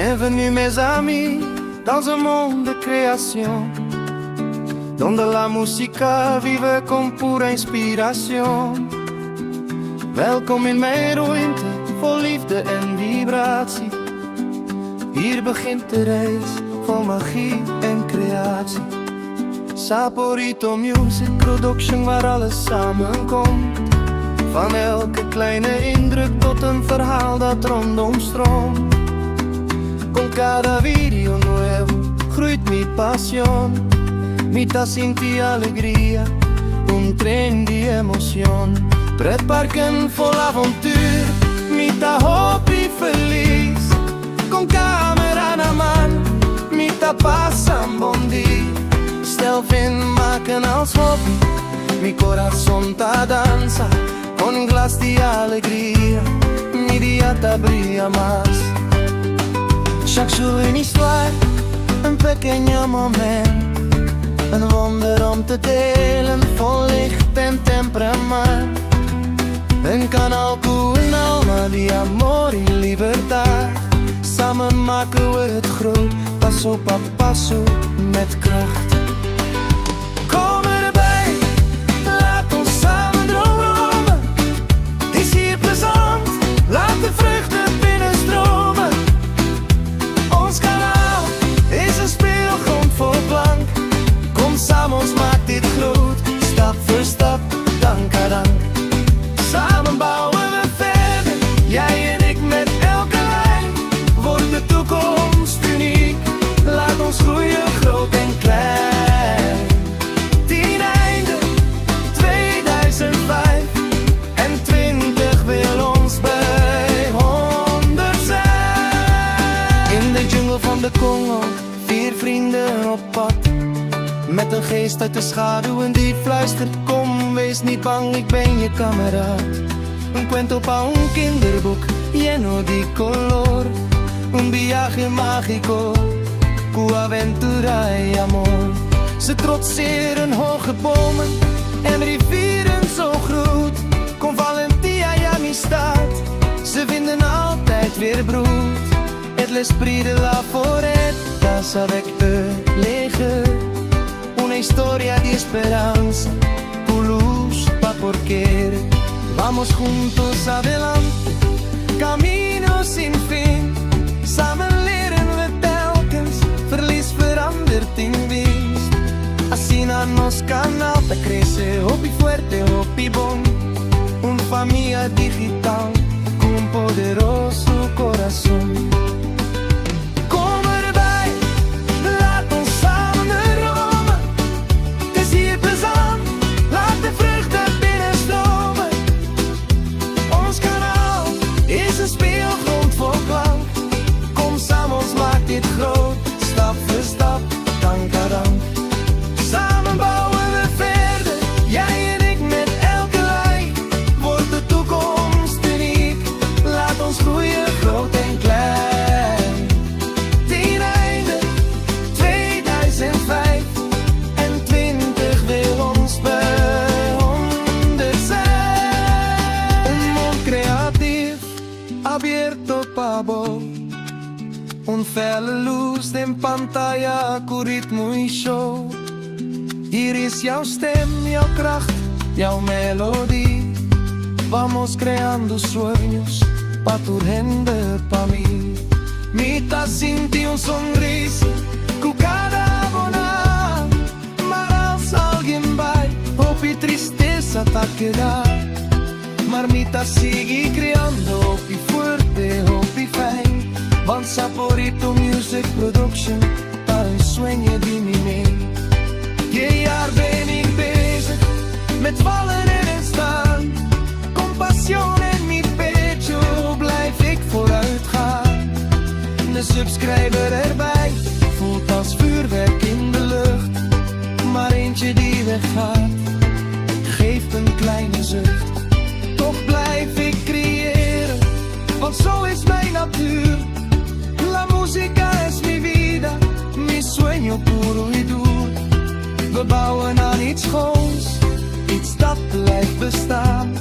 Bienvenue mes amis dans un monde de création, donde la música vive con pura inspiratie. Welkom in mijn ruimte, vol liefde en vibratie. Hier begint de reis van magie en creatie. Saporito Music Production, waar alles samenkomt. Van elke kleine indruk tot een verhaal dat rondom stroomt. Con cada video nuevo groeit mi pasión. Mitad Cinti alegría, un tren de emoción. Pretparken vol avontuur, mitad hoop y feliz. Con cámara na man, mitad pasan bon día. Stel fin maken als hobby, mi corazón ta danza. Con un glas de alegría, mi día ta brilla más. Chaque jour une histoire, een pequeño moment. Een wonder om te delen, vol licht en temperament. Een kanaal con alma de amor y libertad. Samen maken we het groot, paso pa paso met kracht. Kom erbij, laat ons samen dromen. Het is hier plezant, laat de vreugde binnenstromen. Ons kanaal is een speelgrond vol klank. Kom samen, ons maakt dit groot, stap voor stap, dank aan dank. Samen bouwen we verder, jij en ik met elke lijn. Wordt de toekomst uniek, laat ons groeien groot en klein. 10 einde, 2005 en 20 wil ons bij 100 zijn. In de jungle van de Congo, 4 vrienden op pad. Met een geest uit de schaduw en die fluistert: kom, wees niet bang, ik ben je kameraad. Un cuento pa un kinderboek, lleno de color. Un viaje mágico, cu aventura y amor. Ze trotseren hoge bomen en rivieren zo groot. Con valentia y amistad, ze vinden altijd weer broed. Het l'esprit de la forêt, avec eux léger. Una historia de esperanza, tu luz pa por querer. Vamos juntos adelante, camino sin fin. Samen leren we telkens, verlies verandert in winst. Así nos canal te crece, hopi fuerte, hopi bon. Un familia digital, con un poderoso corazón. Dit groot, stap voor stap, dank aan dank. Samen bouwen we verder, jij en ik met elke lijn. Wordt de toekomst uniek, laat ons groeien groot en klein. 10 einde, 2005 en 20 wil ons bij 100 zijn. Un mundo creatief, abierto pa vos. Un felle luz en pantalla, cu ritmo y show. Hier is jouw stem, jouw kracht, jouw melodie. Vamos creando sueños, pa tu gente, pa mí. Mitad Cinti un sonrisa, cu cada abonado. Maar als alguien bij, hoop y tristeza ta quedar. Maar mitad sigue creando, hoop y fuerte, hoop y fijn. Want Saporito Music Production, daar een sueño die me mee. Je jaar ben ik bezig, met vallen en staan. Con pasión en mi pecho, blijf ik vooruit gaan. De subscriber erbij, voelt als vuurwerk in de lucht. Maar eentje die weggaat, geeft een kleine zucht. Toch blijf ik creëren, want zo is mijn natuur. La música es mi vida, mi sueño puro y duro. We bouwen aan iets schoons, iets dat blijft bestaan.